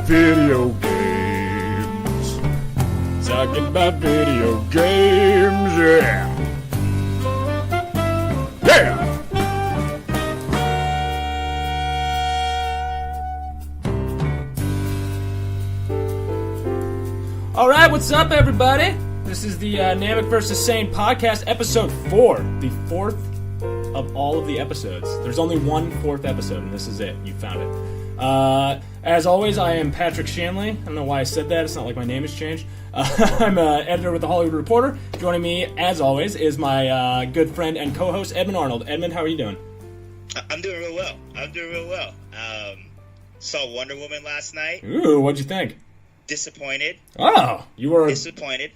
Video games. Talking about video games, yeah. Yeah! Alright, what's up, everybody? This is the Namek vs. Sane podcast, episode 4. The fourth of all of the episodes. There's only one fourth episode, and this is it. You found it. As always, I am Patrick Shanley. I don't know why I said that. It's not like my name has changed. I'm an editor with The Hollywood Reporter. Joining me, as always, is my good friend and co-host, Edmund Arnold. Edmund, how are you doing? I'm doing real well. Saw Wonder Woman last night. Ooh, what'd you think? Disappointed. Oh, you were disappointed.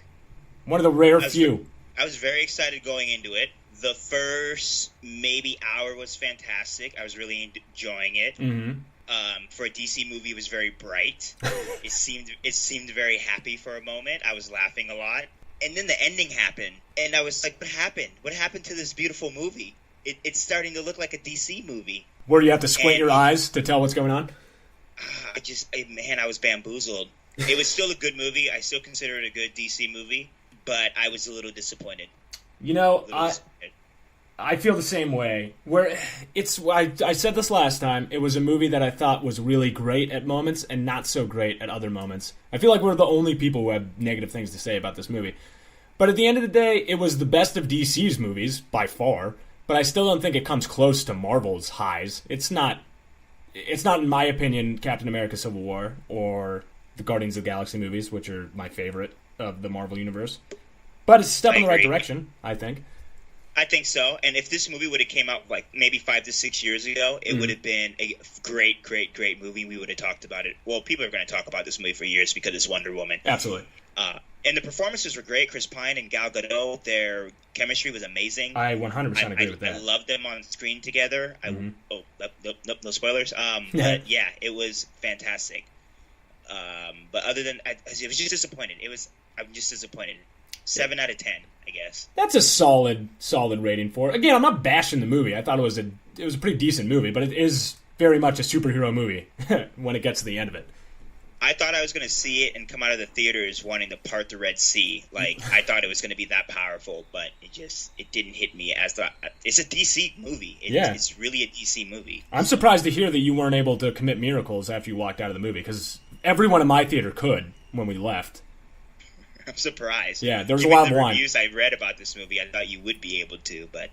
One of the rare few. I was very excited going into it. The first maybe hour was fantastic. I was really enjoying it. Mm-hmm. For a DC movie, it was very bright. It seemed very happy for a moment. I was laughing a lot. And then the ending happened. And I was like, what happened? What happened to this beautiful movie? It's starting to look like a DC movie. Where you have to squint your eyes to tell what's going on? I was bamboozled. It was still a good movie. I still consider it a good DC movie. But I was a little disappointed. You know, I feel the same way. I said this last time. It was a movie that I thought was really great at moments and not so great at other moments. I feel like we're the only people who have negative things to say about this movie. But at the end of the day, it was the best of DC's movies by far. But I still don't think it comes close to Marvel's highs. It's not, in my opinion, Captain America: Civil War or the Guardians of the Galaxy movies, which are my favorite of the Marvel universe. But it's a step in the right direction, I think. I think so. And if this movie would have came out like maybe 5 to 6 years ago, it would have been a great, great, great movie. We would have talked about it. Well, people are going to talk about this movie for years because it's Wonder Woman. Absolutely. And the performances were great. Chris Pine and Gal Gadot, their chemistry was amazing. I 100% agree with that. I loved them on screen together. Nope, no spoilers. But yeah, it was fantastic. But other than, I was just disappointed. I'm just disappointed. 7 out of 10, I guess. That's a solid rating for it. Again, I'm not bashing the movie. I thought it was a pretty decent movie, but it is very much a superhero movie when it gets to the end of it. I thought I was going to see it and come out of the theaters wanting to part the Red Sea. Like, I thought it was going to be that powerful, but it didn't hit me as the. It's a DC movie. It's really a DC movie. I'm surprised to hear that you weren't able to commit miracles after you walked out of the movie, because everyone in my theater could when we left. I'm surprised. Yeah, there was a lot of wine. The reviews I read about this movie, I thought you would be able to, but...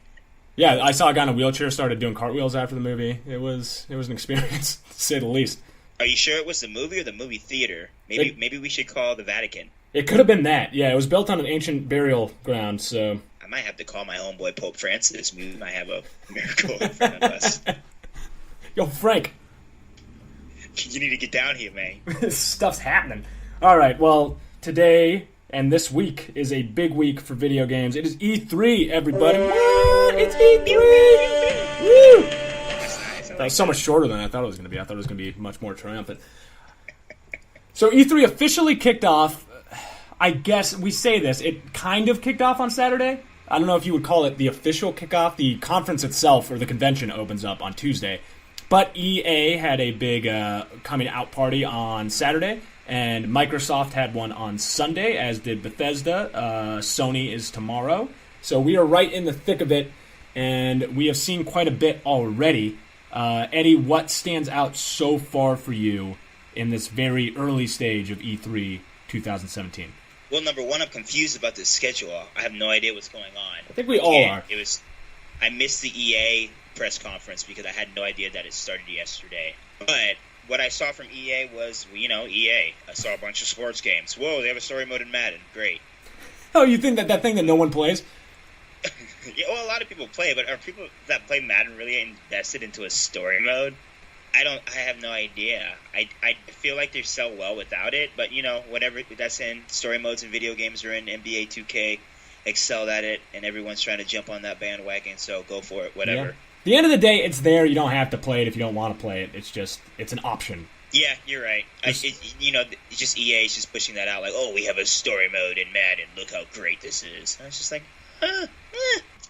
Yeah, I saw a guy in a wheelchair started doing cartwheels after the movie. It was an experience, to say the least. Are you sure it was the movie or the movie theater? Maybe we should call the Vatican. It could have been that. Yeah, it was built on an ancient burial ground, so... I might have to call my homeboy Pope Francis. We might have a miracle in front of us. Yo, Frank. You need to get down here, man. This stuff's happening. All right, well, today... and this week is a big week for video games. It is E3, everybody. It's E3! Woo! That was so much shorter than I thought it was going to be. I thought it was going to be much more triumphant. So E3 officially kicked off. I guess we say this. It kind of kicked off on Saturday. I don't know if you would call it the official kickoff. The conference itself, or the convention, opens up on Tuesday. But EA had a big coming out party on Saturday. And Microsoft had one on Sunday, as did Bethesda. Sony is tomorrow. So we are right in the thick of it, and we have seen quite a bit already. Eddie, what stands out so far for you in this very early stage of E3 2017? Well, number one, I'm confused about the schedule. I have no idea what's going on. I think we all are. I missed the EA press conference because I had no idea that it started yesterday. But... what I saw from EA was, EA. I saw a bunch of sports games. Whoa, they have a story mode in Madden. Great. Oh, you think that thing that no one plays? Yeah, well, a lot of people play, but are people that play Madden really invested into a story mode? I have no idea. I feel like they sell well without it, but, whatever that's in, story modes in video games are in. NBA 2K excelled at it, and everyone's trying to jump on that bandwagon, so go for it, whatever. Yeah. At the end of the day, it's there. You don't have to play it if you don't want to play it. It's an option. Yeah, you're right. It's just EA is just pushing that out. Like, oh, we have a story mode in Madden. Look how great this is. I was just like,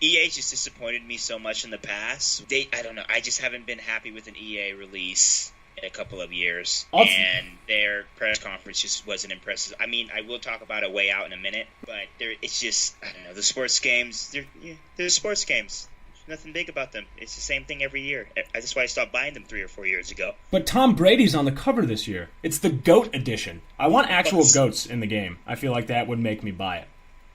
EA just disappointed me so much in the past. I don't know. I just haven't been happy with an EA release in a couple of years, and their press conference just wasn't impressive. I mean, I will talk about A Way Out in a minute, but it's just, I don't know, the sports games, they're sports games. There's nothing big about them. It's the same thing every year. That's why I stopped buying them 3 or 4 years ago. But Tom Brady's on the cover this year. It's the GOAT edition. I want actual goats in the game. I feel like that would make me buy it.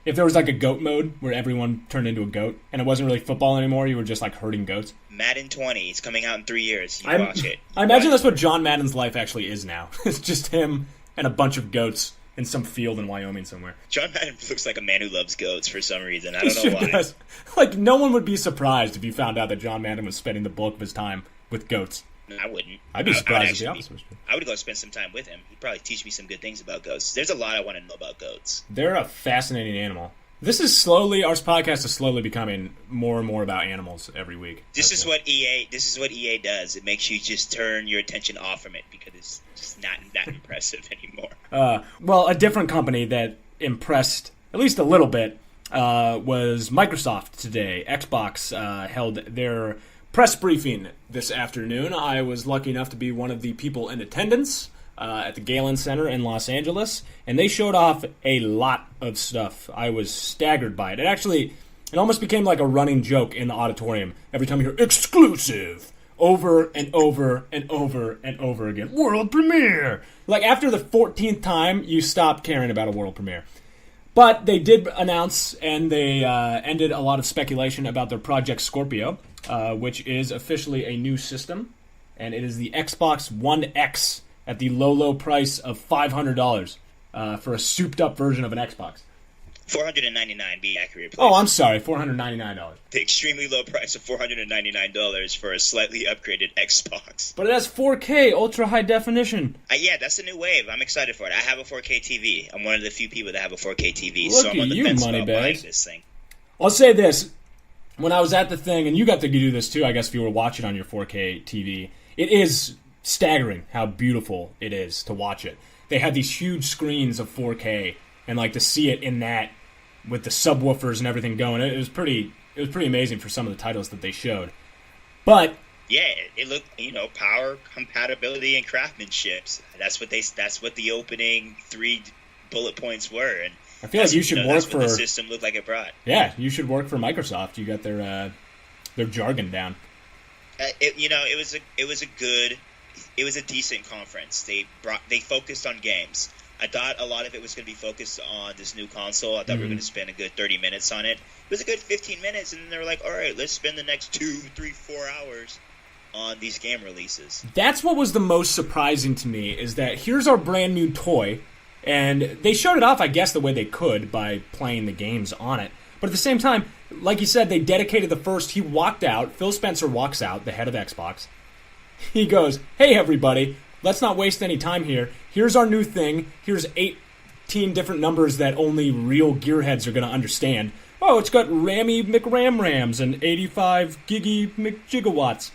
If there was like a goat mode where everyone turned into a goat and it wasn't really football anymore, you were just like herding goats. Madden 20, it's coming out in 3 years. You watch it. I imagine that's what John Madden's life actually is now. It's just him and a bunch of goats in some field in Wyoming somewhere. John Madden looks like a man who loves goats for some reason. I don't know why. Does. Like, no one would be surprised if you found out that John Madden was spending the bulk of his time with goats. I wouldn't. I'd be surprised if the opposite was true. I would go spend some time with him. He'd probably teach me some good things about goats. There's a lot I want to know about goats. They're a fascinating animal. This is slowly, our podcast is slowly becoming more and more about animals every week. This is what EA does. It makes you just turn your attention off from it because it's just not that impressive anymore. Well, a different company that impressed at least a little bit was Microsoft today. Xbox held their press briefing this afternoon. I was lucky enough to be one of the people in attendance at the Galen Center in Los Angeles, and they showed off a lot of stuff. I was staggered by it. It almost became like a running joke in the auditorium every time you hear exclusive over and over and over and over again. World premiere! Like after the 14th time, you stop caring about a world premiere. But they did announce, and they ended a lot of speculation about their Project Scorpio, which is officially a new system, and it is the Xbox One X at the low price of $500 for a souped-up version of an Xbox. $499, be accurate, please. Oh, I'm sorry, $499. The extremely low price of $499 for a slightly upgraded Xbox. But it has 4K, ultra-high definition. Yeah, that's a new wave. I'm excited for it. I have a 4K TV. I'm one of the few people that have a 4K TV, Look so I'm on the fence about buying this thing. I'll say this. When I was at the thing, and you got to do this too, I guess if you were watching on your 4K TV, it is staggering how beautiful it is to watch it. They had these huge screens of 4K, and like to see it in that with the subwoofers and everything going, it was pretty amazing for some of the titles that they showed. But yeah, it looked, power, compatibility, and craftsmanship. That's what the opening 3 bullet points were, and I feel like you should work for the system looked like it brought. Yeah, you should work for Microsoft. You got their jargon down. It was a decent conference. They focused on games. I thought a lot of it was going to be focused on this new console. I thought we were going to spend a good 30 minutes on it. It was a good 15 minutes, and then they were like, all right, let's spend the next 2, 3, 4 hours on these game releases. That's what was the most surprising to me, is that here's our brand new toy, and they showed it off, I guess, the way they could by playing the games on it. But at the same time, like you said, they dedicated the first. He walked out. Phil Spencer walks out, the head of Xbox. He goes, hey, everybody, let's not waste any time here. Here's our new thing. Here's 18 different numbers that only real gearheads are going to understand. Oh, it's got Rammy McRamrams and 85 Giggy McGigawatts.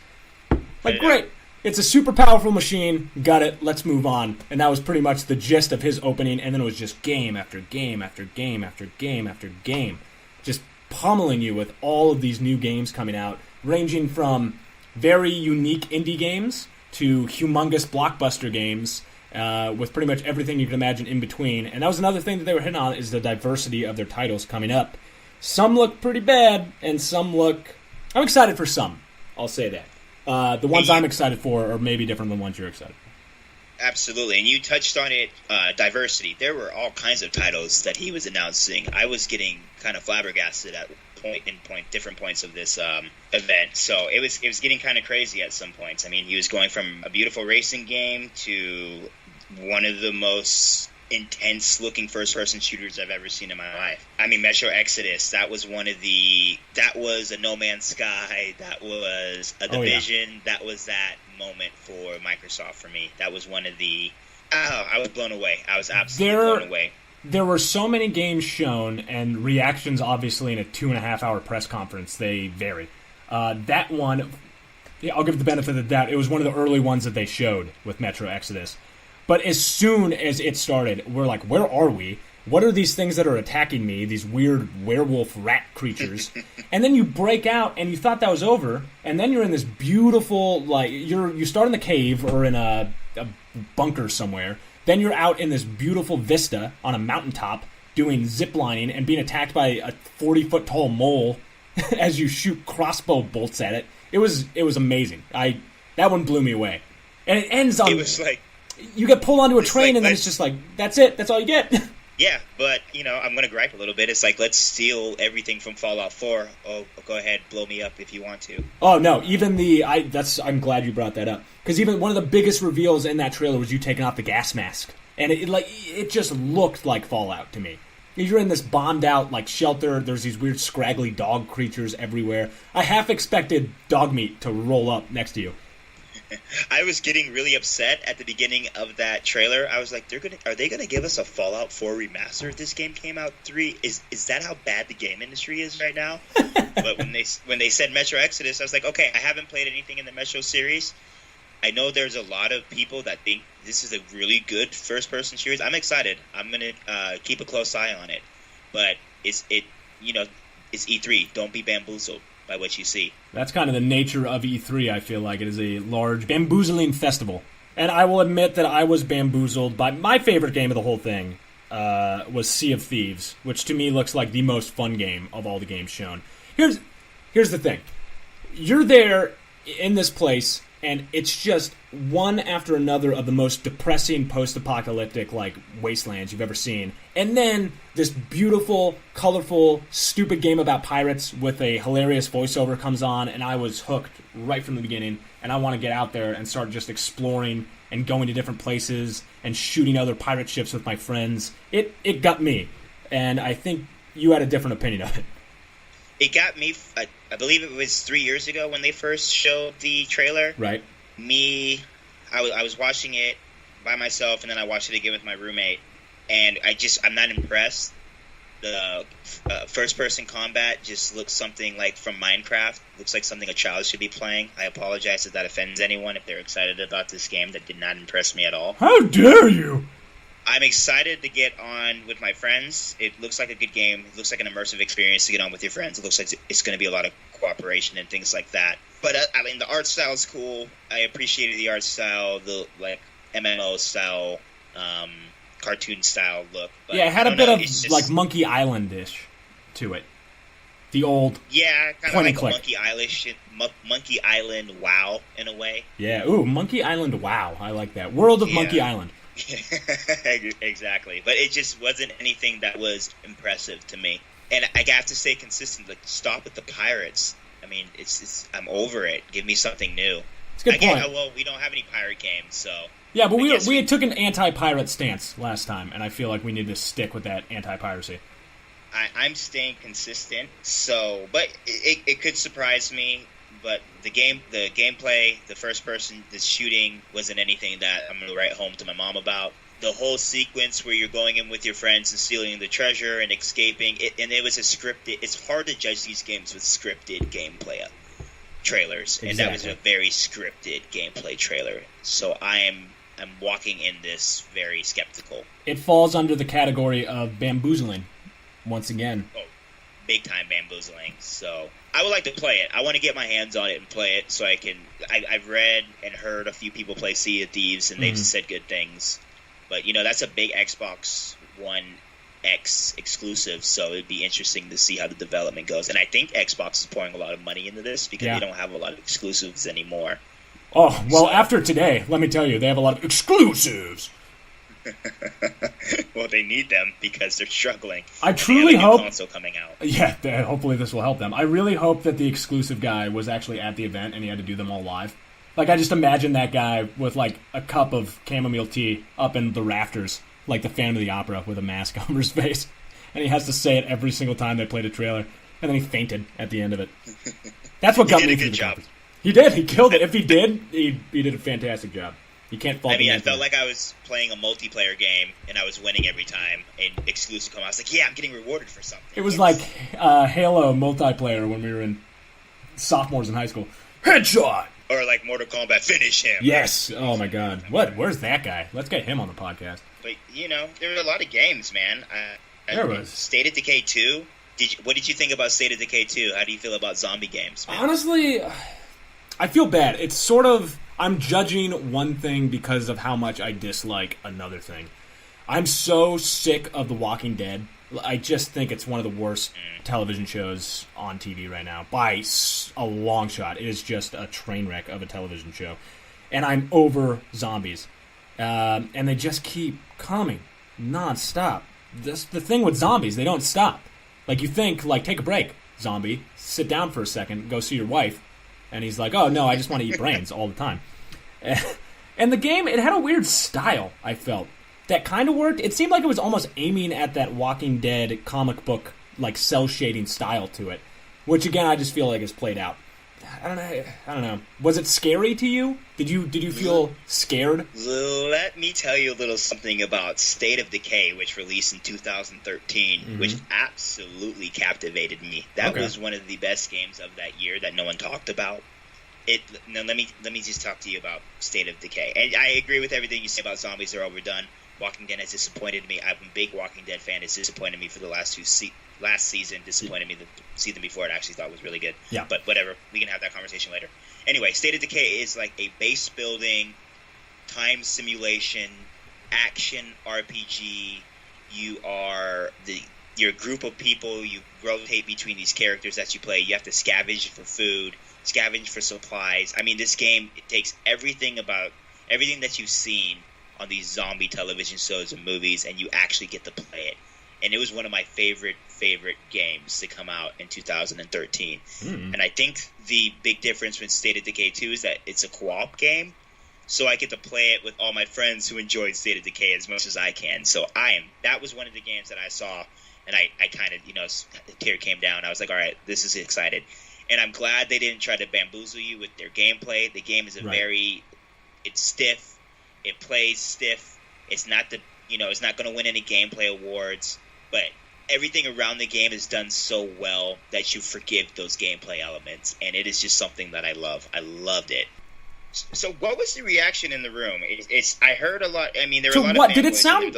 Like, great. It's a super powerful machine. Got it. Let's move on. And that was pretty much the gist of his opening. And then it was just game after game after game after game after game. Just pummeling you with all of these new games coming out, ranging from very unique indie games to humongous blockbuster games with pretty much everything you can imagine in between. And that was another thing that they were hitting on, is the diversity of their titles coming up. Some look pretty bad, and some look... I'm excited for some. I'll say that. The ones I'm excited for are maybe different than the ones you're excited for. Absolutely, and you touched on it, diversity. There were all kinds of titles that he was announcing. I was getting kind of flabbergasted at different points of this event. So it was getting kind of crazy at some points. I mean, he was going from a beautiful racing game to one of the most intense looking first person shooters I've ever seen in my life. I mean, Metro Exodus, that was a No Man's Sky, that was a Division, that was that moment for Microsoft for me. That was one of the I was blown away. I was absolutely blown away. There were so many games shown, and reactions, obviously, in a 2.5-hour press conference, they vary. That one, I'll give the benefit of the doubt, it was one of the early ones that they showed with Metro Exodus. But as soon as it started, we're like, where are we? what are these things that are attacking me, these weird werewolf rat creatures? And then you break out, and you thought that was over, and then you're in this beautiful, like, you start in the cave or in a bunker somewhere, then you're out in this beautiful vista on a mountaintop doing ziplining and being attacked by a 40-foot tall mole as you shoot crossbow bolts at it. It was amazing. That one blew me away. And it ends on... It was like... You get pulled onto a train, and then it's just like, that's it. That's all you get. Yeah, but, I'm going to gripe a little bit. It's like, let's steal everything from Fallout 4. Oh, go ahead, blow me up if you want to. Oh, no, even I'm glad you brought that up. Because even one of the biggest reveals in that trailer was you taking off the gas mask. And it just looked like Fallout to me. You're in this bombed-out, like, shelter. There's these weird, scraggly dog creatures everywhere. I half expected dog meat to roll up next to you. I was getting really upset at the beginning of that trailer. I was like, are they gonna give us a Fallout 4 remaster? This game came out 3. Is that how bad the game industry is right now? But when they said Metro Exodus, I was like, okay, I haven't played anything in the Metro series. I know there's a lot of people that think this is a really good first-person series. I'm excited. I'm gonna keep a close eye on it. But it's E3. Don't be bamboozled by what you see. That's kind of the nature of E3, I feel like. It is a large bamboozling festival. And I will admit that I was bamboozled by my favorite game of the whole thing was Sea of Thieves, which to me looks like the most fun game of all the games shown. Here's the thing. You're there in this place, and it's just one after another of the most depressing post-apocalyptic like wastelands you've ever seen. And then this beautiful, colorful, stupid game about pirates with a hilarious voiceover comes on, and I was hooked right from the beginning, and I want to get out there and start just exploring and going to different places and shooting other pirate ships with my friends. It got me, and I think you had a different opinion of it. It got me, I believe it was 3 years ago when they first showed the trailer. Right. I was watching it by myself, and then I watched it again with my roommate, and I'm not impressed. The first-person combat just looks something like from Minecraft. Looks like something a child should be playing. I apologize if that offends anyone if they're excited about this game. That did not impress me at all. How dare you! I'm excited to get on with my friends. It looks like a good game. It looks like an immersive experience to get on with your friends. It looks like it's going to be a lot of cooperation and things like that. But the art style is cool. I appreciated the art style, the MMO style, cartoon style look. But yeah, it had a bit of Monkey Island-ish to it. The old kind of like a Monkey Island WoW in a way. Yeah, ooh, Monkey Island WoW. I like that. World of Monkey Island. Exactly, but it just wasn't anything that was impressive to me, and I have to stay consistent. Like, stop with the pirates. I mean, I'm over it. Give me something new. It's a good point. Well, we don't have any pirate games, so yeah, but we took an anti-pirate stance last time, and I feel like we need to stick with that anti-piracy. I'm staying consistent, so but it could surprise me. But the gameplay, the first person, the shooting wasn't anything that I'm going to write home to my mom about. The whole sequence where you're going in with your friends and stealing the treasure and escaping, and it was a scripted. It's hard to judge these games with scripted gameplay trailers, exactly. And that was a very scripted gameplay trailer. So I'm walking in this very skeptical. It falls under the category of bamboozling, once again. Oh, big time bamboozling. So I would like to play it. I want to get my hands on it and play it so I can. I've read and heard a few people play Sea of Thieves, and they've said good things. But that's a big Xbox One X exclusive, so it'd be interesting to see how the development goes. And I think Xbox is pouring a lot of money into this because they don't have a lot of exclusives anymore. Oh well, after today, let me tell you, they have a lot of exclusives. Well, they need them because they're struggling. I truly hope console coming out. Yeah, hopefully this will help them. I really hope that the exclusive guy was actually at the event and he had to do them all live. Like, I just imagine that guy with like a cup of chamomile tea up in the rafters, like the Phantom of the Opera, with a mask over his face, and he has to say it every single time they played a trailer, and then he fainted at the end of it. That's what got me through the conference. He did. He killed it. If he did, he did a fantastic job. You can't fault. I felt like I was playing a multiplayer game and I was winning every time. And exclusive come, I was like, yeah, I'm getting rewarded for something. It was like Halo multiplayer when we were in sophomores in high school. Headshot. Or like Mortal Kombat, finish him. Yes. Oh my God. Where's that guy? Let's get him on the podcast. But there were a lot of games, man. There was State of Decay 2. What did you think about State of Decay 2? How do you feel about zombie games, man? Honestly, I feel bad. It's sort of, I'm judging one thing because of how much I dislike another thing. I'm so sick of The Walking Dead. I just think it's one of the worst television shows on TV right now by a long shot. It is just a train wreck of a television show. And I'm over zombies. And they just keep coming nonstop. The thing with zombies, they don't stop. Like, you think, like, take a break, zombie. Sit down for a second, go see your wife. And he's like, oh, no, I just want to eat brains all the time. And the game, it had a weird style, I felt. That kind of worked. It seemed like it was almost aiming at that Walking Dead comic book, like, cel-shading style to it. Which, again, I just feel like is played out. I don't know. Was it scary to you? Did you feel scared? Let me tell you a little something about State of Decay, which released in 2013, which absolutely captivated me. That was one of the best games of that year that no one talked about. Now let me just talk to you about State of Decay. And I agree with everything you say about zombies. They're overdone. Walking Dead has disappointed me. I'm a big Walking Dead fan. It's disappointed me for the last season. Disappointed me the season before. It actually thought was really good. Yeah. But whatever. We can have that conversation later. Anyway, State of Decay is like a base building, time simulation, action RPG. You're a group of people. You rotate between these characters that you play. You have to scavenge for food, scavenge for supplies. I mean, this game, it takes everything that you've seen on these zombie television shows and movies, and you actually get to play it. And it was one of my favorite games to come out in 2013. And I think the big difference with State of Decay 2 is that it's a co-op game, so I get to play it with all my friends who enjoyed State of Decay as much as I can. So that was one of the games that I saw, and I kind of, the tear came down. I was like, all right, this is excited. And I'm glad they didn't try to bamboozle you with their gameplay. The game is it's stiff. It plays stiff. It's not it's not going to win any gameplay awards, but everything around the game is done so well that you forgive those gameplay elements, and it is just something that I love. I loved it. So, what was the reaction in the room? I heard a lot. I mean, there were a lot of fanboys. Did it sound?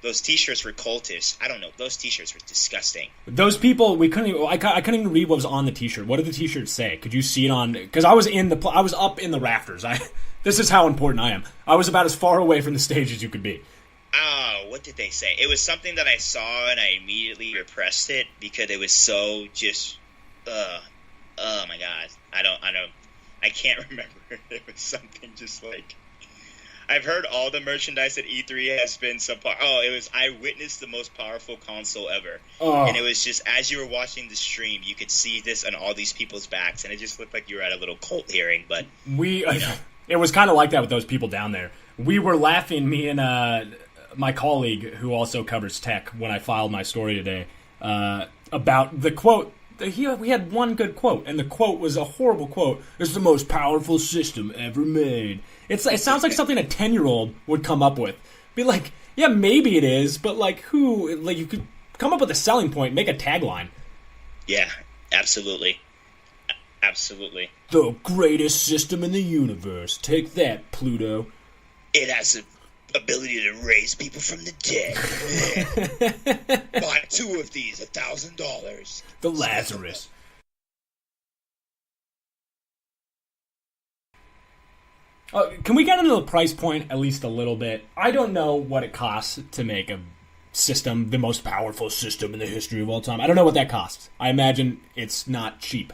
Those T-shirts were cultish. I don't know. Those T-shirts were disgusting. Those people, I couldn't even read what was on the T-shirt. What did the T-shirt say? Could you see it on? Because I was up in the rafters. This is how important I am. I was about as far away from the stage as you could be. Oh, what did they say? It was something that I saw and I immediately repressed it because it was so just. Oh my God! I can't remember. It was something just like. I've heard all the merchandise at E3 has been subpar. I witnessed the most powerful console ever. Oh. And it was just, as you were watching the stream, you could see this on all these people's backs, and it just looked like you were at a little cult hearing, but... It was kind of like that with those people down there. We were laughing, me and my colleague, who also covers tech, when I filed my story today, about the quote. We had one good quote, and the quote was a horrible quote. It's the most powerful system ever made. It sounds like something a 10-year-old would come up with. Be like, yeah, maybe it is, but like who? Like you could come up with a selling point, make a tagline. Yeah, absolutely. Absolutely. The greatest system in the universe. Take that, Pluto. It has the ability to raise people from the dead. Buy 2 of these, $1,000. The Lazarus. Can we get into the price point at least a little bit? I don't know what it costs to make a system, the most powerful system in the history of all time. I don't know what that costs. I imagine it's not cheap.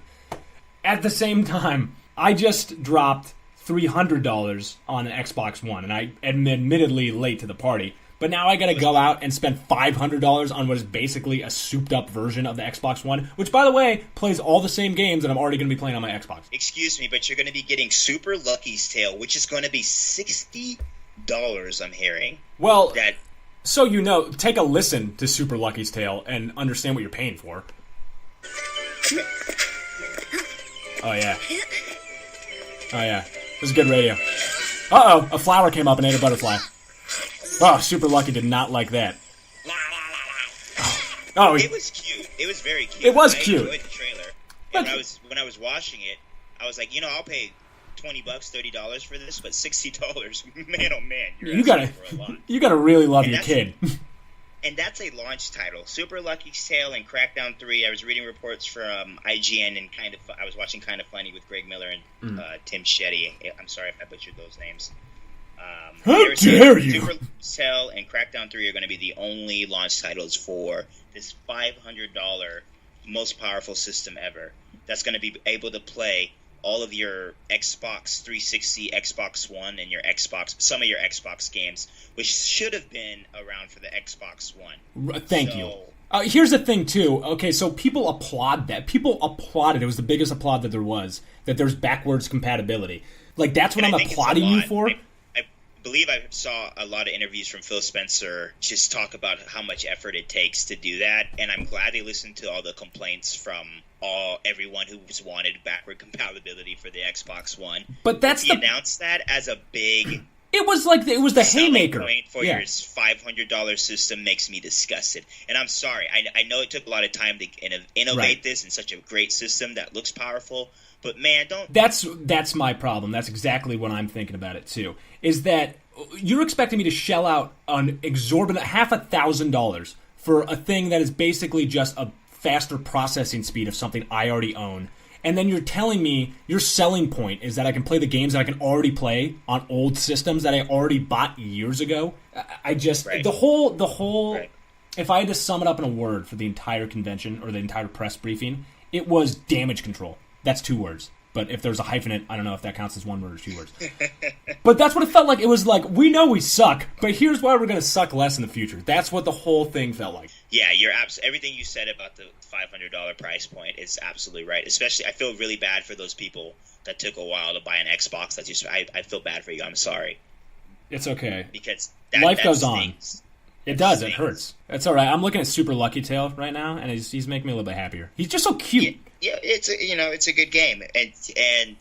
At the same time, I just dropped $300 on an Xbox One, and I am admittedly late to the party. But now I gotta go out and spend $500 on what is basically a souped-up version of the Xbox One, which, by the way, plays all the same games that I'm already gonna be playing on my Xbox. Excuse me, but you're gonna be getting Super Lucky's Tale, which is gonna be $60, I'm hearing. Well, so take a listen to Super Lucky's Tale and understand what you're paying for. Oh, yeah. It was good radio. Uh-oh, a flower came up and ate a butterfly. Oh, Super Lucky did not like that. Oh, it was cute. It was very cute. It was cute. I enjoyed the trailer. And when I was watching it, I was like, I'll pay $20, $30 for this, but $60, man, oh man, you gotta for a lot. You gotta really love your kid. And that's a launch title. Super Lucky Tale and Crackdown 3. I was reading reports from IGN and I was watching Kind of Funny with Greg Miller and Tim Shetty. I'm sorry if I butchered those names. How dare you! Super Lucky Tale and Crackdown 3 are going to be the only launch titles for this $500 most powerful system ever. That's going to be able to play all of your Xbox 360, Xbox One, and some of your Xbox games, which should have been around for the Xbox One. Thank you. Here's the thing, too. Okay, so people applaud that. People applauded. It was the biggest applaud that there was, that there's backwards compatibility. Like, that's what I'm applauding you for. I believe I saw a lot of interviews from Phil Spencer just talk about how much effort it takes to do that, and I'm glad they listened to all the complaints from everyone who's wanted backward compatibility for the Xbox One. But he announced that as a big. It was the haymaker point for your $500 system makes me disgusted, and I'm sorry. I know it took a lot of time to innovate this in such a great system that looks powerful. But man, don't. That's my problem. That's exactly what I'm thinking about it too. Is that you're expecting me to shell out an exorbitant $1,000 for a thing that is basically just a faster processing speed of something I already own, and then you're telling me your selling point is that I can play the games that I can already play on old systems that I already bought years ago. I just the whole. Right. If I had to sum it up in a word for the entire convention or the entire press briefing, it was damage control. That's 2 words. But if there's a hyphen in it, I don't know if that counts as 1 word or 2 words. But that's what it felt like. It was like, we know we suck, but here's why we're going to suck less in the future. That's what the whole thing felt like. Yeah, everything you said about the $500 price point is absolutely right. Especially, I feel really bad for those people that took a while to buy an Xbox. I feel bad for you. I'm sorry. It's okay. Because life goes on. It does. It hurts. That's all right. I'm looking at Super Lucky Tale right now, and he's making me a little bit happier. He's just so cute. Yeah, it's a good game, and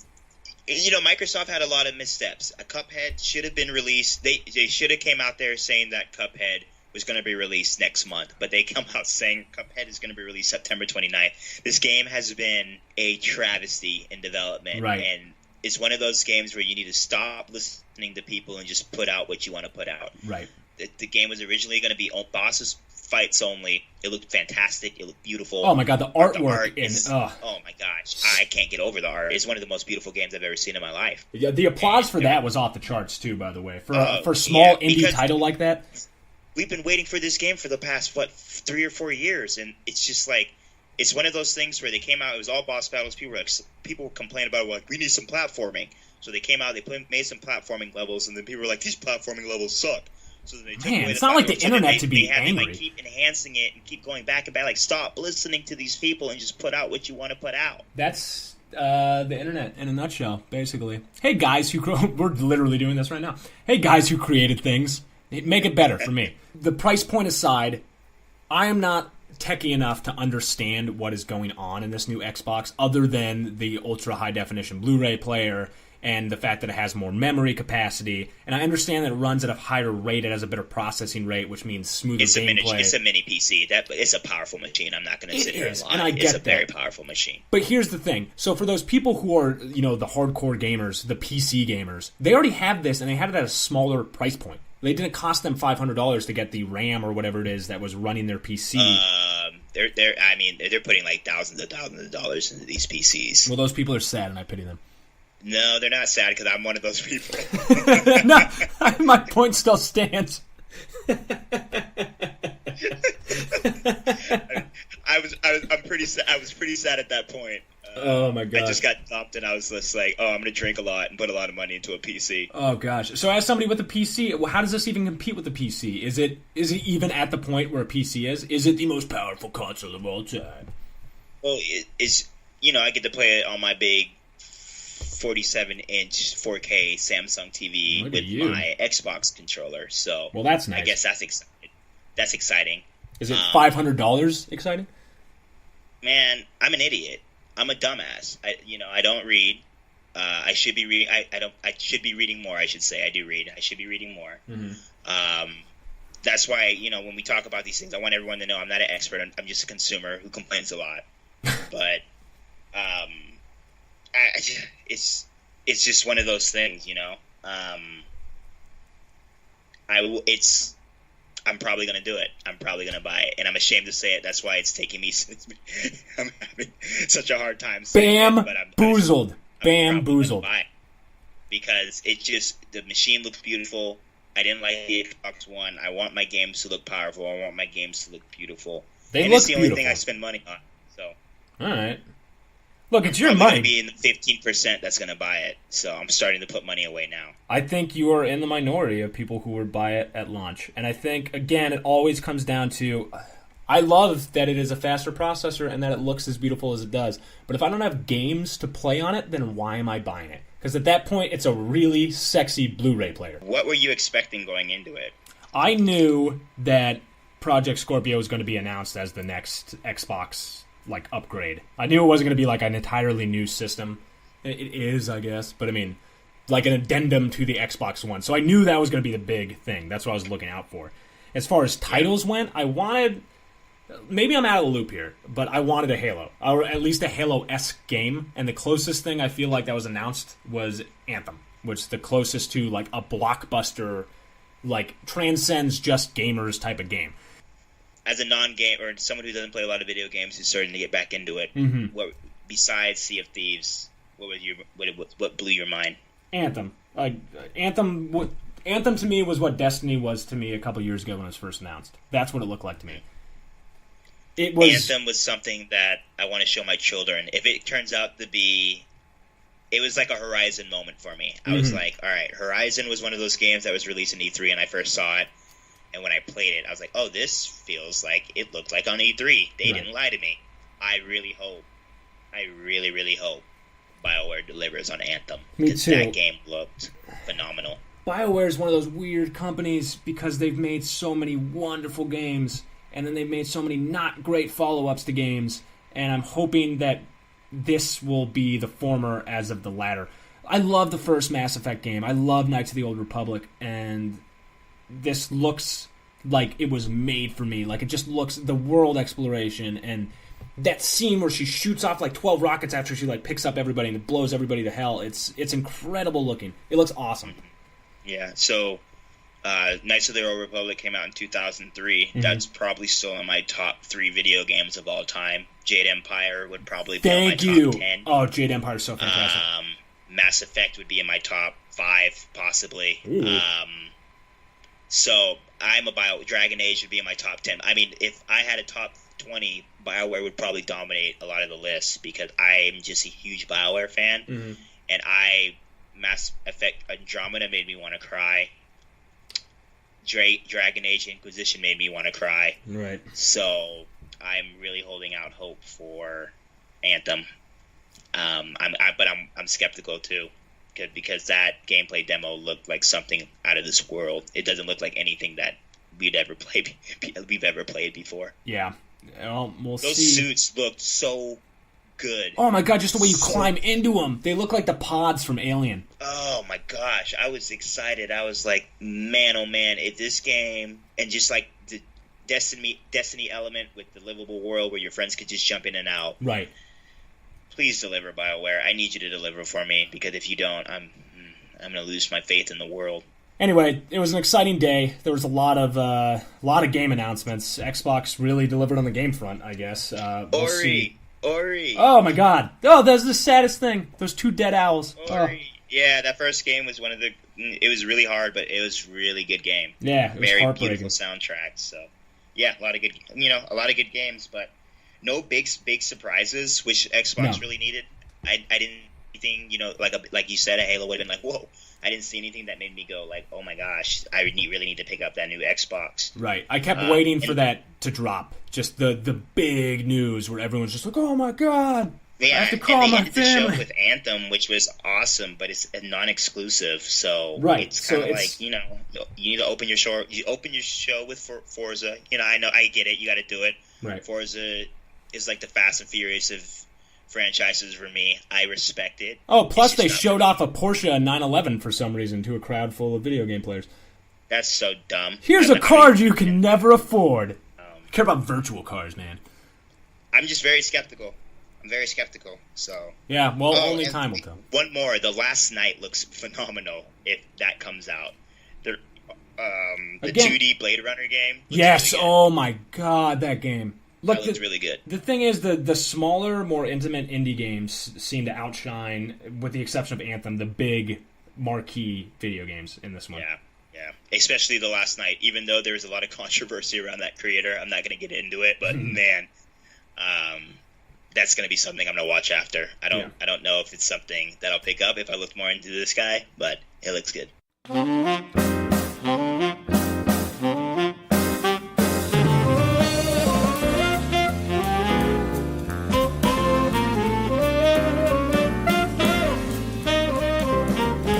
Microsoft had a lot of missteps. Cuphead should have been released. They should have came out there saying that Cuphead was going to be released next month, but they come out saying Cuphead is going to be released September 29th. This game has been a travesty in development, right. And it's one of those games where you need to stop listening to people and just put out what you want to put out. Right. The game was originally going to be bosses fights only. It looked fantastic. It looked beautiful. Oh my god, the artwork oh my gosh, I can't get over the art. It's one of the most beautiful games I've ever seen in my life. Yeah, the applause for that was off the charts too, by the way. For a small indie title like that. We've been waiting for this game for the past 3 or 4 years, and it's just like it's one of those things where they came out. It was all boss battles. People were complaining about like we need some platforming. So they came out. They made some platforming levels, and then people were like, these platforming levels suck. So they took away it's not like the internet to be angry. They had to keep enhancing it and keep going back and back. Like, stop listening to these people and just put out what you want to put out. That's the internet in a nutshell, basically. Hey, guys we're literally doing this right now. Hey, guys who created things, make it better for me. The price point aside, I am not techie enough to understand what is going on in this new Xbox other than the ultra high definition Blu-ray player and the fact that it has more memory capacity. And I understand that it runs at a higher rate. It has a better processing rate, which means smoother gameplay. It's a mini PC. It's a powerful machine. I'm not going to sit here and lie. And I get it's a very powerful machine. But here's the thing. So for those people who are, the hardcore gamers, the PC gamers, they already have this, and they had it at a smaller price point. They didn't cost them $500 to get the RAM or whatever it is that was running their PC. They're putting like thousands of dollars into these PCs. Well, those people are sad, and I pity them. No, they're not sad because I'm one of those people. No, my point still stands. I'm pretty sad. I was pretty sad at that point. Oh my god! I just got dumped, and I was just like, "Oh, I'm going to drink a lot and put a lot of money into a PC." Oh gosh! So as somebody with a PC, how does this even compete with the PC? Is it even at the point where a PC is? Is it the most powerful console of all time? Well, it's I get to play it on my big 47-inch 4K Samsung TV with my Xbox controller. So, well, that's nice. I guess that's exciting. That's exciting. Is it $500 exciting? Man, I'm an idiot. I'm a dumbass. I don't read. I should be reading. I should be reading more. I should say I do read. I should be reading more. Mm-hmm. That's why when we talk about these things, I want everyone to know I'm not an expert. I'm just a consumer who complains a lot. But it's just one of those things, you know. I'm probably gonna do it. I'm probably gonna buy it, and I'm ashamed to say it. That's why it's taking me. I'm having such a hard time saying it, but Bamboozled. Bamboozled. Buy it because the machine looks beautiful. I didn't like the Xbox One. I want my games to look powerful. I want my games to look beautiful. It's the only thing I spend money on. So, all right. Look, it's your I'm money. Going to be in the 15% that's going to buy it. So I'm starting to put money away now. I think you are in the minority of people who would buy it at launch. And I think, again, it always comes down to, I love that it is a faster processor and that it looks as beautiful as it does. But if I don't have games to play on it, then why am I buying it? Because at that point, it's a really sexy Blu-ray player. What were you expecting going into it? I knew that Project Scorpio was going to be announced as the next Xbox upgrade. I knew it wasn't going to be like an entirely new system. It is, I guess, but I mean, like an addendum to the Xbox One. So I knew that was going to be the big thing. That's what I was looking out for. As far as titles went, I wanted, maybe I'm out of the loop here, but I wanted a Halo, or at least a Halo-esque game. And the closest thing I feel like that was announced was Anthem, which is the closest to like a blockbuster, like transcends just gamers type of game. As a non-game or someone who doesn't play a lot of video games who's starting to get back into it, what besides Sea of Thieves, what blew your mind? Anthem. Anthem to me was what Destiny was to me a couple years ago when it was first announced. That's what it looked like to me. Anthem was something that I want to show my children. If it turns out to be, it was like a Horizon moment for me. I was like, all right, Horizon was one of those games that was released in E3, and I first saw it. And when I played it, I was like, oh, this feels like it looked like on E3. They didn't lie to me. I really hope BioWare delivers on Anthem. Me too. That game looked phenomenal. BioWare is one of those weird companies because they've made so many wonderful games, and then they've made so many not great follow-ups to games, and I'm hoping that this will be the former as of the latter. I love the first Mass Effect game. I love Knights of the Old Republic, and this looks like it was made for me. Like, it just looks, the world exploration, and that scene where she shoots off like 12 rockets after she like picks up everybody and it blows everybody to hell. It's incredible looking. It looks awesome. Yeah, so Knights of the Old Republic came out in 2003. That's probably still in my top 3 video games of all time. Jade Empire would probably be in my top 10. Oh, Jade Empire is so fantastic. Mass Effect would be in my top 5, possibly. So I'm Dragon Age would be in my top 10. I mean, if I had a top 20, BioWare would probably dominate a lot of the lists because I'm just a huge BioWare fan. And Mass Effect Andromeda made me want to cry. Dragon Age Inquisition made me want to cry. Right. So I'm really holding out hope for Anthem. I'm skeptical too. Because that gameplay demo looked like something out of this world. It doesn't look like anything that we've ever played before. Yeah. Well, we'll see. Those suits looked so good. Oh my god, just the way you climb into them. They look like the pods from Alien. Oh my gosh, I was excited. I was like, man, oh man, if this game, and just like the Destiny element with the livable world where your friends could just jump in and out. Right. Please deliver, BioWare. I need you to deliver for me, because if you don't, I'm going to lose my faith in the world. Anyway, it was an exciting day. There was a lot of game announcements. Xbox really delivered on the game front, I guess. We'll see. Ori. Oh my god. Oh, that's the saddest thing. Those 2 dead owls. Ori. Oh. Yeah, that first game was it was really hard, but it was a really good game. Yeah, it was very heartbreaking. Beautiful soundtrack. So, yeah, a lot of good games, but no big surprises, which Xbox really needed. I didn't anything, like you said, a Halo would have been like, whoa. I didn't see anything that made me go like, oh my gosh, I really need to pick up that new Xbox. Right. I kept waiting for that to drop. Just the big news where everyone's just like, oh my god. Yeah, I have to call my ended the family. show with Anthem, which was awesome, but it's a non-exclusive, so it's kind of like, you need to open your show. You open your show with Forza. I get it. You got to do it. Right. Forza is like the Fast and Furious of franchises for me. I respect it. Oh, plus they showed off a Porsche 911 for some reason to a crowd full of video game players. That's so dumb. Here's a car you can never afford. I care about virtual cars, man. I'm just very skeptical. I'm very skeptical. So yeah, well, only time will tell. One more. The Last Night looks phenomenal if that comes out. The Again, 2D Blade Runner game. Yes. Really oh my God, that game. Look, that looks really good. The thing is, the smaller, more intimate indie games seem to outshine, with the exception of Anthem, the big marquee video games in this one. Yeah. Especially The Last Night. Even though there's a lot of controversy around that creator, I'm not going to get into it. But man, that's going to be something I'm going to watch after. I don't know if it's something that I'll pick up if I look more into this guy, but it looks good.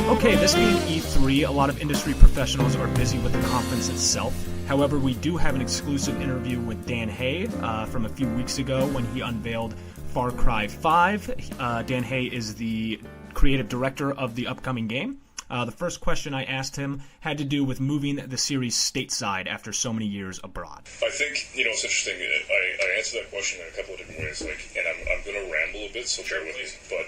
Okay, this being E3, a lot of industry professionals are busy with the conference itself. However, we do have an exclusive interview with Dan Hay from a few weeks ago when he unveiled Far Cry 5. Dan Hay is the creative director of the upcoming game. The first question I asked him had to do with moving the series stateside after so many years abroad. I think, it's interesting. I answered that question in a couple of different ways, and I'm going to ramble a bit, so bear with me, but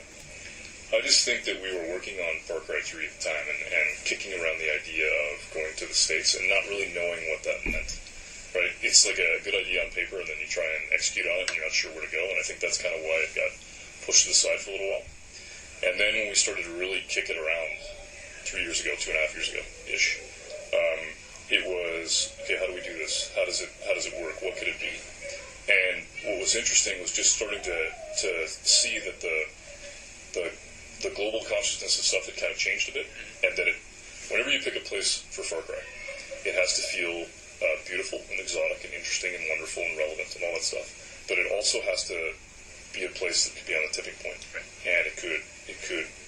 I just think that we were working on Far Cry 3 at the time and kicking around the idea of going to the States and not really knowing what that meant, right? It's like a good idea on paper, and then you try and execute on it, and you're not sure where to go, and I think that's kind of why it got pushed to the side for a little while. And then when we started to really kick it around 3 years ago, 2.5 years ago-ish, it was, okay, how do we do this? How does it work? What could it be? And what was interesting was just starting to see that the global consciousness of stuff had kind of changed a bit, and that whenever you pick a place for Far Cry, it has to feel beautiful and exotic and interesting and wonderful and relevant and all that stuff. But it also has to be a place that could be on a tipping point, and it could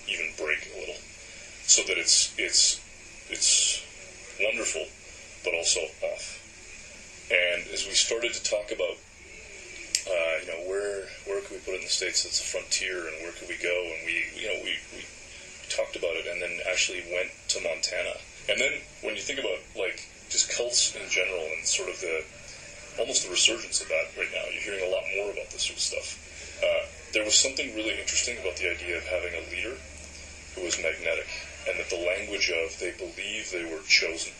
even break a little, so that it's wonderful, but also off. And as we started to talk about where could we put it in the States that's a frontier, and where could we go, and we talked about it, and then actually went to Montana. And then when you think about just cults in general and sort of almost the resurgence of that right now, you're hearing a lot more about this sort of stuff. There was something really interesting about the idea of having a leader who was magnetic, and that the language of they believe they were chosen.